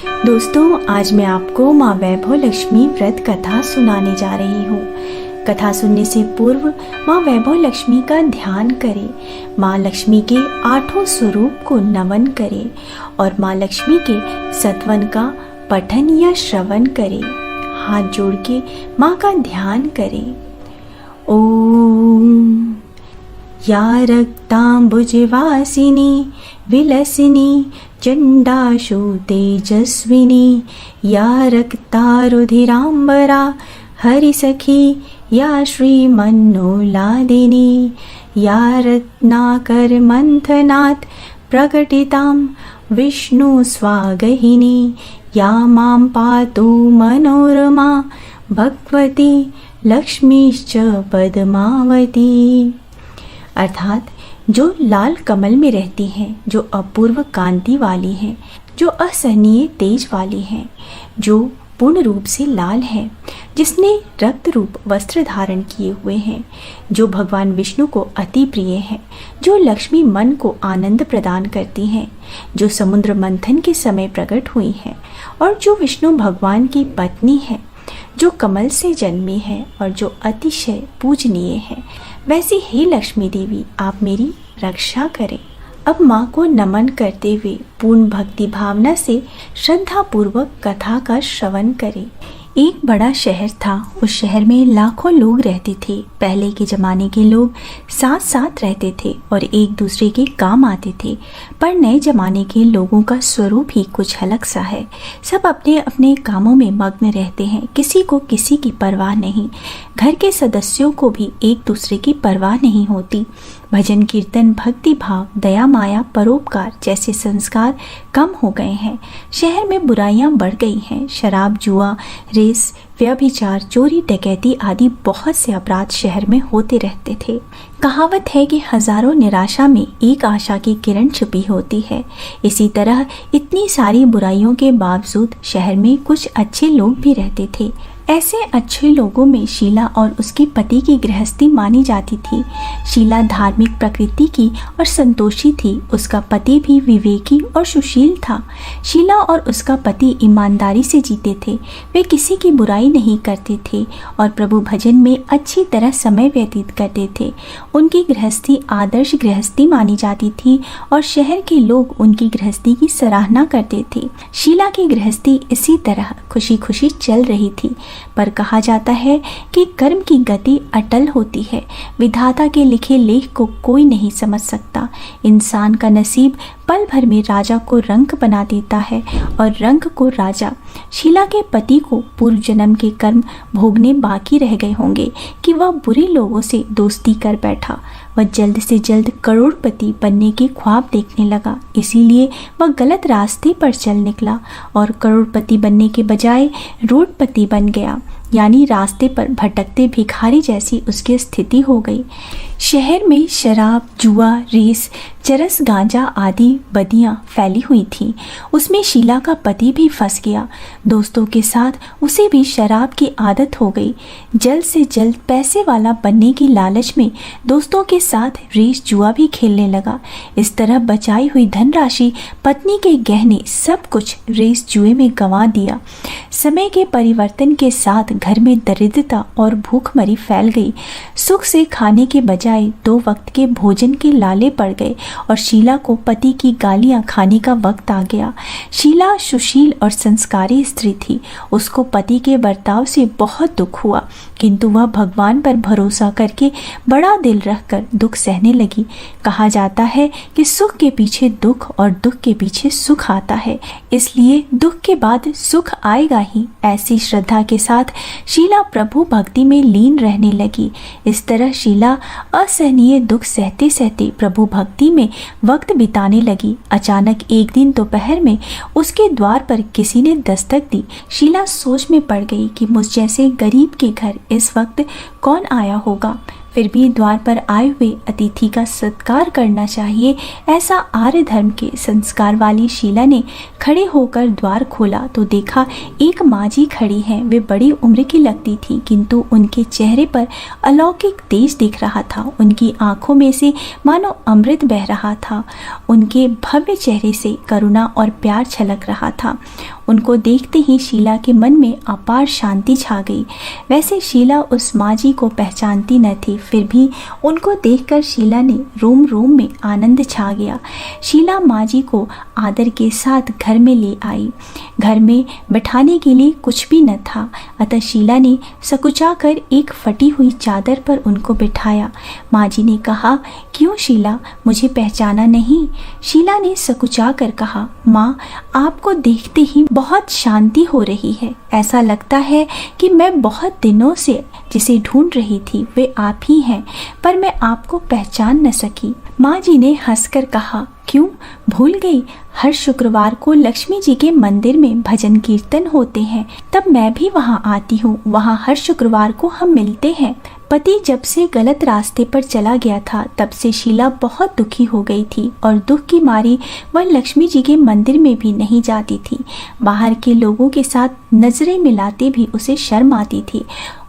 दोस्तों, आज मैं आपको माँ वैभव लक्ष्मी व्रत कथा सुनाने जा रही हूँ। कथा सुनने से पूर्व माँ वैभव लक्ष्मी का ध्यान करें, माँ लक्ष्मी के 8 स्वरूप को नमन करें और माँ लक्ष्मी के सत्वन का पठन या श्रवण करें। हाथ जोड़ के माँ का ध्यान करें। ओम या रक्तांबुजवासिनी विलसिनी चंडाशु तेजस्विनी या रक्तारुधिरांबरा हरिसखी या श्रीमन्नोलादिनी या रत्नाकर मंथनात् प्रकटितां विष्णु स्वागहिनी या मां पातु मनोरमा भगवती लक्ष्मीश्च पद्मावती। अर्थात जो लाल कमल में रहती हैं, जो अपूर्व कांति वाली हैं, जो असहनीय तेज वाली हैं, जो पूर्ण रूप से लाल है, जिसने रक्त रूप वस्त्र धारण किए हुए हैं, जो भगवान विष्णु को अति प्रिय है, जो लक्ष्मी मन को आनंद प्रदान करती हैं, जो समुद्र मंथन के समय प्रकट हुई हैं और जो विष्णु भगवान की पत्नी है, जो कमल से जन्मी है और जो अतिशय पूजनीय है, वैसी हे लक्ष्मी देवी आप मेरी रक्षा करें। अब माँ को नमन करते हुए पूर्ण भक्ति भावना से श्रद्धा पूर्वक कथा का श्रवण करें। एक बड़ा शहर था। उस शहर में लाखों लोग रहते थे। पहले के ज़माने के लोग साथ साथ रहते थे और एक दूसरे के काम आते थे, पर नए ज़माने के लोगों का स्वरूप ही कुछ अलग सा है। सब अपने अपने कामों में मग्न रहते हैं, किसी को किसी की परवाह नहीं। घर के सदस्यों को भी एक दूसरे की परवाह नहीं होती। भजन कीर्तन, भक्ति भाव, दया माया, परोपकार जैसे संस्कार कम हो गए हैं। शहर में बुराइयां बढ़ गई हैं। शराब, जुआ, रेस, व्यभिचार, चोरी, डकैती आदि बहुत से अपराध शहर में होते रहते थे। कहावत है कि हजारों निराशा में एक आशा की किरण छुपी होती है। इसी तरह इतनी सारी बुराइयों के बावजूद शहर में कुछ अच्छे लोग भी रहते थे। ऐसे अच्छे लोगों में शीला और उसके पति की गृहस्थी मानी जाती थी। शीला धार्मिक प्रकृति की और संतोषी थी। उसका पति भी विवेकी और सुशील था। शीला और उसका पति ईमानदारी से जीते थे। वे किसी की बुराई नहीं करते थे और प्रभु भजन में अच्छी तरह समय व्यतीत करते थे। उनकी गृहस्थी आदर्श गृहस्थी मानी जाती थी और शहर के लोग उनकी गृहस्थी की सराहना करते थे। शीला की गृहस्थी इसी तरह खुशी खुशी चल रही थी, पर कहा जाता है कि कर्म की गति अटल होती है। विधाता के लिखे लेख को कोई नहीं समझ सकता। इंसान का नसीब पल भर में राजा को रंक बना देता है और रंक को राजा। शीला के पति को पूर्व जन्म के कर्म भोगने बाकी रह गए होंगे कि वह बुरे लोगों से दोस्ती कर बैठा। वह जल्द से जल्द करोड़पति बनने के ख्वाब देखने लगा, इसीलिए वह गलत रास्ते पर चल निकला और करोड़पति बनने के बजाय रोडपति बन गया, यानी रास्ते पर भटकते भिखारी जैसी उसकी स्थिति हो गई। शहर में शराब, जुआ, रेस, चरस, गांजा आदि बदियां फैली हुई थीं। उसमें शीला का पति भी फंस गया। दोस्तों के साथ उसे भी शराब की आदत हो गई। जल्द से जल्द पैसे वाला बनने की लालच में दोस्तों के साथ रेस, जुआ भी खेलने लगा। इस तरह बचाई हुई धनराशि, पत्नी के गहने, सब कुछ रेस जुए में गंवा दिया। समय के परिवर्तन के साथ घर में दरिद्रता और भूखमरी फैल गई। सुख से खाने के बजाय 2 वक्त के भोजन के लाले पड़ गए और शीला को पति की गालियां खाने का वक्त आ गया। शीला सुशील और संस्कारी स्त्री थी। उसको पति के बर्ताव से बहुत दुख हुआ, किंतु वह भगवान पर भरोसा करके बड़ा दिल रखकर दुख सहने लगी। कहा जाता है कि सुख के पीछे दुख और दुख के पीछे सुख आता है, इसलिए दुख के बाद सुख आएगा ही। ऐसी श्रद्धा के साथ शीला प्रभु भक्ति में लीन रहने लगी। इस तरह शीला असहनीय दुख सहते सहते प्रभु भक्ति में वक्त बिताने लगी। अचानक एक दिन दोपहर में उसके द्वार पर किसी ने दस्तक दी। शीला सोच में पड़ गई कि मुझ जैसे गरीब के घर इस वक्त कौन आया होगा। फिर भी द्वार पर आए हुए अतिथि का सत्कार करना चाहिए, ऐसा आर्य धर्म के संस्कार वाली शीला ने खड़े होकर द्वार खोला तो देखा एक माँ जी खड़ी हैं। वे बड़ी उम्र की लगती थी, किंतु उनके चेहरे पर अलौकिक तेज दिख रहा था। उनकी आंखों में से मानो अमृत बह रहा था। उनके भव्य चेहरे से करुणा और प्यार छलक रहा था। उनको देखते ही शीला के मन में अपार शांति छा गई। वैसे शीला उस माँ जी को पहचानती न थी, फिर भी उनको देखकर शीला ने रोम रोम में आनंद छा गया। शीला माँ जी को आदर के साथ घर में ले आई। घर में बैठाने के लिए कुछ भी न था, अतः शीला ने सकुचा कर एक फटी हुई चादर पर उनको बिठाया। माँ जी ने कहा, क्यों शीला, मुझे पहचाना नहीं? शीला ने सकुचा कर कहा, माँ, आपको देखते ही बहुत शांति हो रही है। ऐसा लगता है कि मैं बहुत दिनों से जिसे ढूंढ रही थी वे आप ही हैं, पर मैं आपको पहचान न सकी। माँ जी ने हंसकर कहा, क्यों भूल गई? हर शुक्रवार को लक्ष्मी जी के मंदिर में भजन कीर्तन होते हैं, तब मैं भी वहाँ आती हूँ। वहाँ हर शुक्रवार को हम मिलते हैं। पति जब से गलत रास्ते पर चला गया था, तब से शीला बहुत दुखी हो गई थी और दुख की मारी वह लक्ष्मी जी के मंदिर में भी नहीं जाती थी। बाहर के लोगों के साथ नजरें मिलाते भी उसे शर्म आती थी।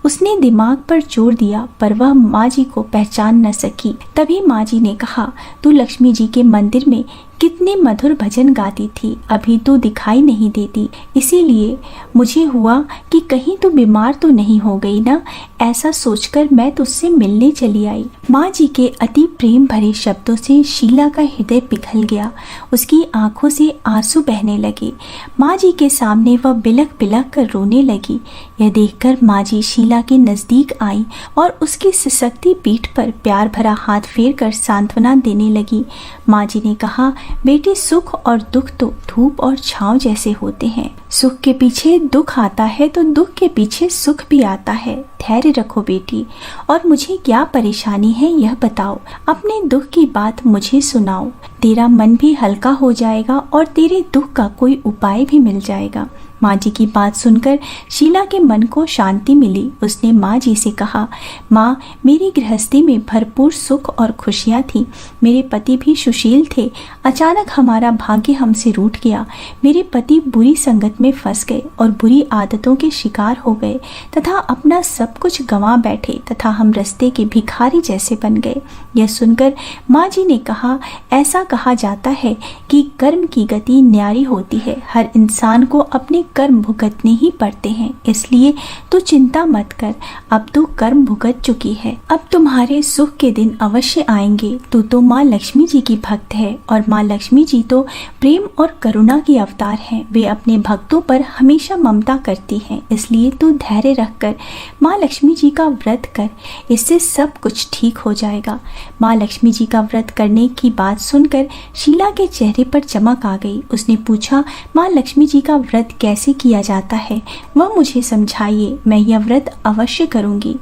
उसने दिमाग पर जोर दिया, पर वह माँ जी को पहचान न सकी। तभी माँ जी ने कहा, तू लक्ष्मी जी के मंदिर में कितने मधुर भजन गाती थी, अभी तो दिखाई नहीं देती। इसीलिए मुझे हुआ कि कहीं तू बीमार तो नहीं हो गई ना, ऐसा सोचकर मैं तुझसे मिलने चली आई। माँ जी के अति प्रेम भरे शब्दों से शीला का हृदय पिघल गया। उसकी आंखों से आंसू बहने लगे। माँ जी के सामने वह बिलख बिलख कर रोने लगी। यह देखकर माँ जी शीला के नजदीक आई और उसकी सिसकती पीठ पर प्यार भरा हाथ फेर कर सांत्वना देने लगी। माँ जी ने कहा, बेटी, सुख और दुख तो धूप और छांव जैसे होते हैं। सुख के पीछे दुख आता है तो दुख के पीछे सुख भी आता है। धैर्य रखो बेटी, और मुझे क्या परेशानी है यह बताओ। अपने दुख की बात मुझे सुनाओ, तेरा मन भी हल्का हो जाएगा और तेरे दुख का कोई उपाय भी मिल जाएगा। माँ जी की बात सुनकर शीला के मन को शांति मिली। उसने माँ जी से कहा, माँ, मेरी गृहस्थी में भरपूर सुख और खुशियाँ थी। मेरे पति भी सुशील थे। अचानक हमारा भाग्य हमसे रूठ गया। मेरे पति बुरी संगत में फंस गए और बुरी आदतों के शिकार हो गए तथा अपना सब कुछ गंवा बैठे तथा हम रास्ते के भिखारी जैसे बन गए। यह सुनकर माँ जी ने कहा, ऐसा कहा जाता है कि कर्म की गति न्यारी होती है। हर इंसान को अपने कर्म भुगतने ही पड़ते हैं, इसलिए तू चिंता मत कर। अब तू कर्म भुगत चुकी है, अब तुम्हारे सुख के दिन अवश्य आएंगे। तू तो माँ लक्ष्मी जी की भक्त है और माँ लक्ष्मी जी तो प्रेम और करुणा की अवतार हैं। वे अपने भक्तों पर हमेशा ममता करती हैं, इसलिए तू धैर्य रखकर माँ लक्ष्मी जी का व्रत कर, इससे सब कुछ ठीक हो जाएगा। माँ लक्ष्मी जी का व्रत करने की बात सुनकर शीला के चेहरे पर चमक आ गई। उसने पूछा, माँ लक्ष्मी जी का व्रत कैसे किया जाता है, वह मुझे समझाइए, मैं यह व्रत अवश्य करूंगी।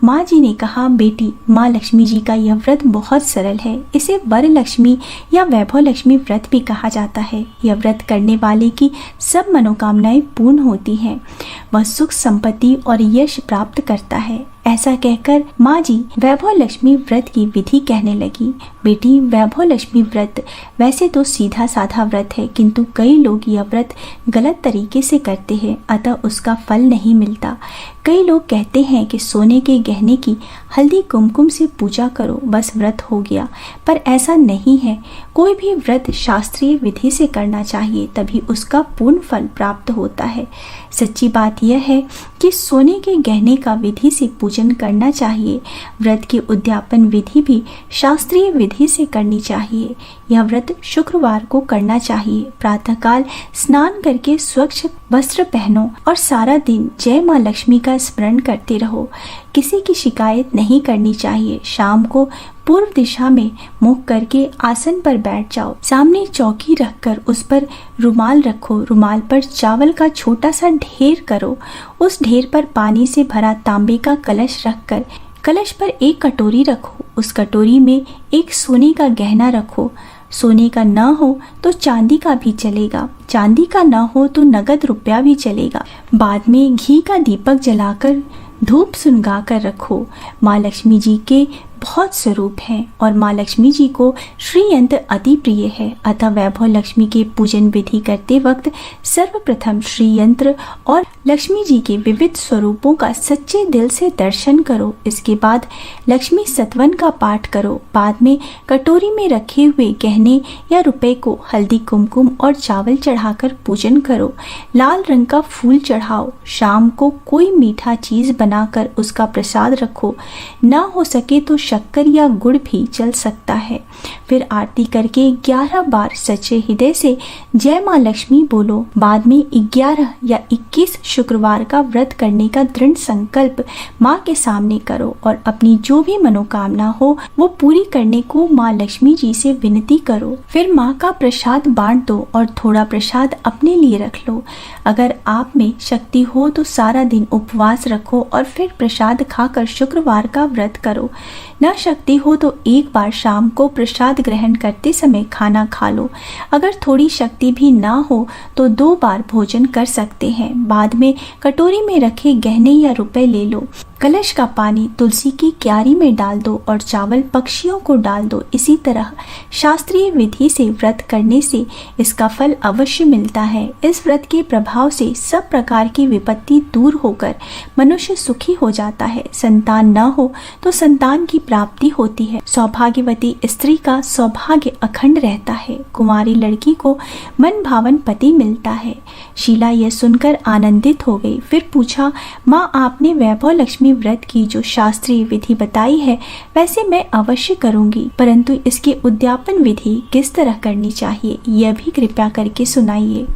माँ जी ने कहा, बेटी, माँ लक्ष्मी जी का यह व्रत बहुत सरल है। इसे वर लक्ष्मी या वैभव लक्ष्मी व्रत भी कहा जाता है। यह व्रत करने वाले की सब मनोकामनाएं पूर्ण होती हैं। वह सुख, संपत्ति और यश प्राप्त करता है। ऐसा कहकर माँ जी वैभव लक्ष्मी व्रत की विधि कहने लगी। बेटी, वैभव लक्ष्मी व्रत वैसे तो सीधा साधा व्रत है, किंतु कई लोग यह व्रत गलत तरीके से करते हैं, अतः उसका फल नहीं मिलता। कई लोग कहते हैं कि सोने के गहने की हल्दी कुमकुम से पूजा करो, बस व्रत हो गया, पर ऐसा नहीं है। कोई भी व्रत शास्त्रीय विधि से करना चाहिए, तभी उसका पूर्ण फल प्राप्त होता है। सच्ची बात यह है कि सोने के गहने का विधि से पूजन करना चाहिए। व्रत की उद्यापन विधि भी शास्त्रीय विधि से करनी चाहिए। यह व्रत शुक्रवार को करना चाहिए। प्रातःकाल स्नान करके स्वच्छ वस्त्र पहनो और सारा दिन जय माँ लक्ष्मी का स्मरण करते रहो। किसी की शिकायत नहीं करनी चाहिए। शाम को पूर्व दिशा में मुख करके आसन पर बैठ जाओ। सामने चौकी रखकर उस पर रुमाल रखो। रुमाल पर चावल का छोटा सा ढेर करो। उस ढेर पर पानी से भरा तांबे का कलश रखकर कलश पर एक कटोरी रखो। उस कटोरी में एक सोने का गहना रखो। सोने का न हो तो चांदी का भी चलेगा, चांदी का न हो तो नगद रुपया भी चलेगा। बाद में घी का दीपक जलाकर धूप सुनगा कर रखो। माँ लक्ष्मी जी के बहुत स्वरूप हैं और माँ लक्ष्मी जी को श्री यंत्र अति प्रिय है। अतः वैभव लक्ष्मी के पूजन विधि करते वक्त सर्वप्रथम श्री यंत्र और लक्ष्मी जी के विविध स्वरूपों का सच्चे दिल से दर्शन करो। इसके बाद लक्ष्मी सतवन का पाठ करो। बाद में कटोरी में रखे हुए गहने या रुपए को हल्दी कुमकुम और चावल चढ़ाकर पूजन करो। लाल रंग का फूल चढ़ाओ। शाम को कोई मीठा चीज बनाकर उसका प्रसाद रखो। ना हो सके तो शक्कर या गुड़ भी चल सकता है। फिर आरती करके 11 बार सच्चे हृदय से जय माँ लक्ष्मी बोलो। बाद में 11 या 21 शुक्रवार का व्रत करने का दृढ़ संकल्प माँ के सामने करो और अपनी जो भी मनोकामना हो वो पूरी करने को माँ लक्ष्मी जी से विनती करो। फिर माँ का प्रसाद बांट दो और थोड़ा प्रसाद अपने लिए रख लो। अगर आप में शक्ति हो तो सारा दिन उपवास रखो और फिर प्रसाद खाकर शुक्रवार का व्रत करो। न शक्ति हो तो एक बार शाम को प्रसाद ग्रहण करते समय खाना खा लो। अगर थोड़ी शक्ति भी ना हो तो 2 बार भोजन कर सकते हैं। बाद में कटोरी में रखे गहने या रुपए ले लो। कलश का पानी तुलसी की क्यारी में डाल दो और चावल पक्षियों को डाल दो। इसी तरह शास्त्रीय विधि से व्रत करने से इसका फल अवश्य मिलता है। इस व्रत के प्रभाव से सब प्रकार की विपत्ति दूर होकर मनुष्य सुखी हो जाता है। संतान न हो तो संतान की प्राप्ति होती है। सौभाग्यवती स्त्री का सौभाग्य अखंड रहता है। कुंवारी लड़की को मन भावन पति मिलता है। शीला यह सुनकर आनंदित हो गई। फिर पूछा, माँ आपने वैभव लक्ष्मी व्रत की जो शास्त्रीय विधि बताई है वैसे मैं अवश्य करूंगी, परंतु इसके उद्यापन विधि किस तरह करनी चाहिए यह भी कृपया करके सुनाइए।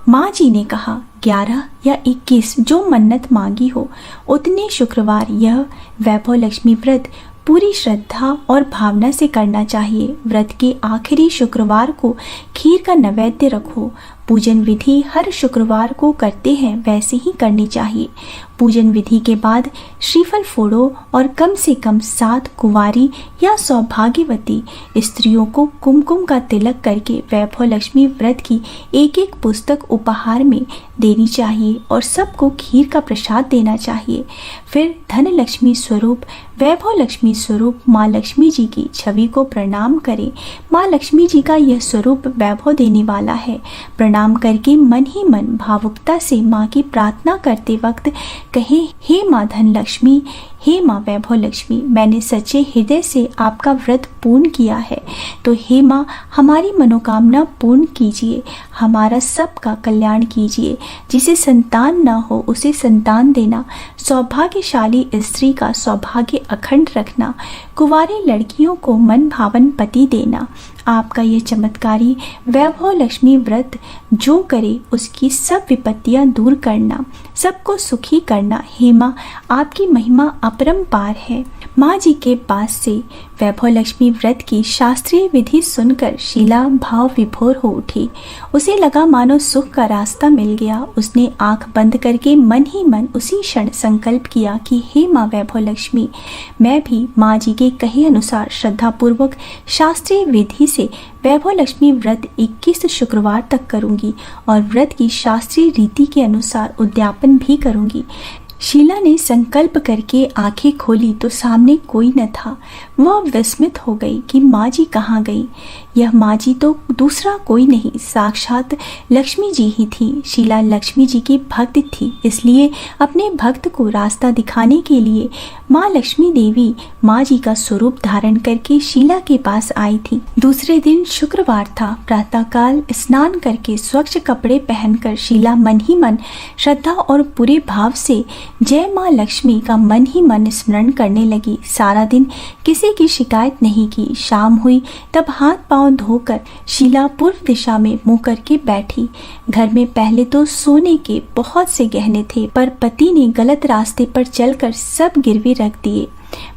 माँ जी ने कहा, 11 या 21 जो मन्नत मांगी हो उतने शुक्रवार यह वैभव लक्ष्मी व्रत पूरी श्रद्धा और भावना से करना चाहिए। व्रत के आखिरी शुक्रवार को खीर का नैवेद्य रखो। पूजन विधि हर शुक्रवार को करते हैं वैसे ही करनी चाहिए। पूजन विधि के बाद श्रीफल फोड़ो और कम से कम 7 कुंवारी या सौभाग्यवती स्त्रियों को कुमकुम का तिलक करके वैभव लक्ष्मी व्रत की एक पुस्तक उपहार में देनी चाहिए और सबको खीर का प्रसाद देना चाहिए। फिर धन लक्ष्मी स्वरूप वैभव लक्ष्मी स्वरूप माँ लक्ष्मी जी की छवि को प्रणाम करें। माँ लक्ष्मी जी का यह स्वरूप वैभव देने वाला है। प्रणाम करके मन ही मन भावुकता से माँ की प्रार्थना करते वक्त कहें, हे माँ धन लक्ष्मी, हे माँ वैभव लक्ष्मी, मैंने सच्चे हृदय से आपका व्रत पूर्ण किया है, तो हे माँ हमारी मनोकामना पूर्ण कीजिए, हमारा सबका कल्याण कीजिए। जिसे संतान न हो उसे संतान देना, सौभाग्यशाली स्त्री का सौभाग्य अखंड रखना, कुंवारी लड़कियों को मन भावन पति देना। आपका यह चमत्कारी वैभव लक्ष्मी व्रत जो करे उसकी सब विपत्तियां दूर करना, सबको सुखी करना। हे माँ आपकी महिमा अपरंपार है। माँ जी के पास से वैभव लक्ष्मी व्रत की शास्त्रीय विधि सुनकर शीला भाव विभोर हो उठी। उसे लगा मानो सुख का रास्ता मिल गया। उसने आंख बंद करके मन ही मन उसी क्षण संकल्प किया कि हे माँ वैभव लक्ष्मी, मैं भी माँ जी के कहे अनुसार श्रद्धापूर्वक शास्त्रीय विधि से वैभव लक्ष्मी व्रत 21 शुक्रवार तक करूंगी और व्रत की शास्त्रीय रीति के अनुसार उद्यापन भी करूंगी। शीला ने संकल्प करके आंखें खोली तो सामने कोई न था। वह विस्मित हो गई कि माँ जी कहाँ गई। यह माँ जी तो दूसरा कोई नहीं, साक्षात लक्ष्मी जी ही थी। शीला लक्ष्मी जी की भक्त थी, इसलिए अपने भक्त को रास्ता दिखाने के लिए माँ लक्ष्मी देवी माँ जी का स्वरूप धारण करके शीला के पास आई थी। दूसरे दिन शुक्रवार था। प्रातःकाल स्नान करके स्वच्छ कपड़े पहनकर शीला मन ही मन श्रद्धा और पूरे भाव से जय माँ लक्ष्मी का मन ही मन स्मरण करने लगी। सारा दिन किसी की शिकायत नहीं की। शाम हुई तब हाथ पांव धोकर शीला पूर्व दिशा में मुंह करके बैठी। घर में पहले तो सोने के बहुत से गहने थे, पर पति ने गलत रास्ते पर चलकर सब गिरवी रख दिए।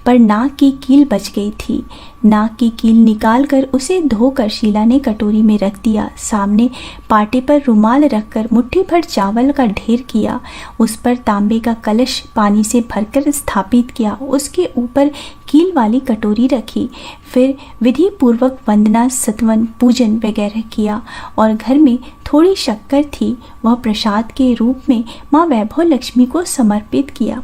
पर नाक की कील बच गई थी। नाक की कील निकालकर उसे धोकर शीला ने कटोरी में रख दिया। सामने पाटे पर रुमाल रखकर मुट्ठी भर चावल का ढेर किया। उस पर तांबे का कलश पानी से भरकर स्थापित किया। उसके ऊपर कील वाली कटोरी रखी। फिर विधि पूर्वक वंदना, सतवन, पूजन वगैरह किया और घर में थोड़ी शक्कर थी, वह प्रसाद के रूप में माँ वैभव लक्ष्मी को समर्पित किया।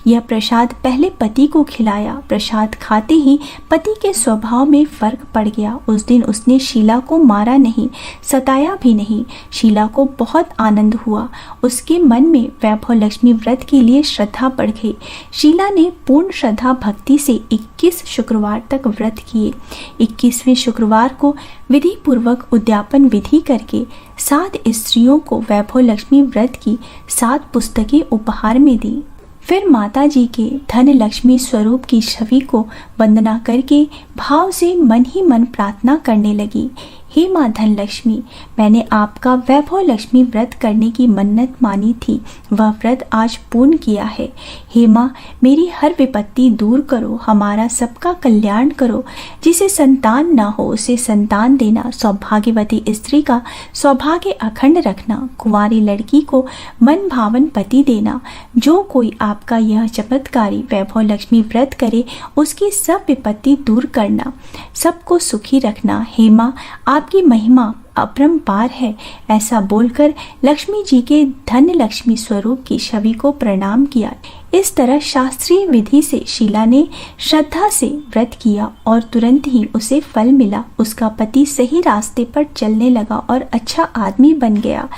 यह प्रसाद पहले पति को खिलाया। प्रसाद खाते ही पति के स्वभाव में फर्क पड़ गया। उस दिन उसने शीला को मारा नहीं, सताया भी नहीं। शीला को बहुत आनंद हुआ। उसके मन में वैभव लक्ष्मी व्रत के लिए श्रद्धा बढ़ गई। शीला ने पूर्ण श्रद्धा भक्ति से 21 शुक्रवार तक व्रत किए। 21वें शुक्रवार को विधि पूर्वक उद्यापन विधि करके 7 स्त्रियों को वैभव लक्ष्मी व्रत की 7 पुस्तकें उपहार में दी। फिर माता जी के धन लक्ष्मी स्वरूप की छवि को वंदना करके भाव से मन ही मन प्रार्थना करने लगी। हे माँ धन लक्ष्मी, मैंने आपका वैभव लक्ष्मी व्रत करने की मन्नत मानी थी, वह व्रत आज पूर्ण किया है। हे माँ, मेरी हर विपत्ति दूर करो, हमारा सबका कल्याण करो। जिसे संतान ना हो उसे संतान देना, सौभाग्यवती स्त्री का सौभाग्य अखंड रखना, कुंवारी लड़की को मन भावन पति देना। जो कोई आपका यह चमत्कारी वैभव लक्ष्मी व्रत करे उसकी सब विपत्ति दूर करना, सबको सुखी रखना। हे माँ, आपकी महिमा अपरंपार है। ऐसा बोलकर लक्ष्मी जी के धन लक्ष्मी स्वरूप की छवि को प्रणाम किया। इस तरह शास्त्रीय विधि से शीला ने श्रद्धा से व्रत किया और तुरंत ही उसे फल मिला। उसका पति सही रास्ते पर चलने लगा और अच्छा आदमी बन गया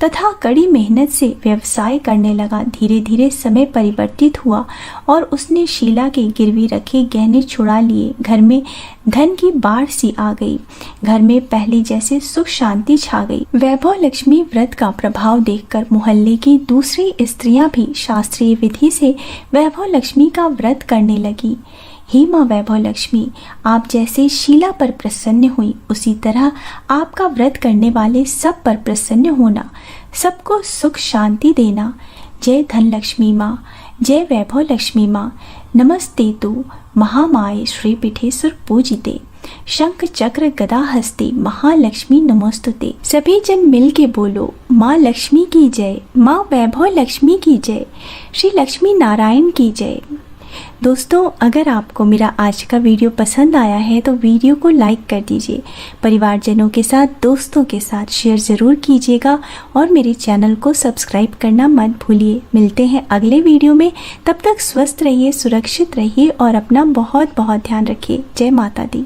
तथा कड़ी मेहनत से व्यवसाय करने लगा। धीरे धीरे समय परिवर्तित हुआ और उसने शीला के गिरवी रखे गहने छुड़ा लिए। घर में धन की बाढ़ सी आ गई। घर में पहले जैसे सुख शांति छा गई। वैभव लक्ष्मी व्रत का प्रभाव देखकर मोहल्ले की दूसरी स्त्रियां भी शास्त्रीय विधि से वैभव लक्ष्मी का व्रत करने लगी। हे माँ वैभव लक्ष्मी, आप जैसे शीला पर प्रसन्न हुई उसी तरह आपका व्रत करने वाले सब पर प्रसन्न होना, सबको सुख शांति देना। जय धन लक्ष्मी माँ, जय वैभव लक्ष्मी माँ। नमस्ते तु महामाये श्री पीठेश्वर पूजिते, शंख चक्र गदा हस्ते महालक्ष्मी नमोस्तुते। सभी जन मिल के बोलो माँ लक्ष्मी की जय, माँ वैभव लक्ष्मी की जय, श्री लक्ष्मी नारायण की जय। दोस्तों, अगर आपको मेरा आज का वीडियो पसंद आया है तो वीडियो को लाइक कर दीजिए। परिवारजनों के साथ, दोस्तों के साथ शेयर ज़रूर कीजिएगा और मेरे चैनल को सब्सक्राइब करना मत भूलिए। मिलते हैं अगले वीडियो में। तब तक स्वस्थ रहिए, सुरक्षित रहिए और अपना बहुत बहुत ध्यान रखिए। जय माता दी।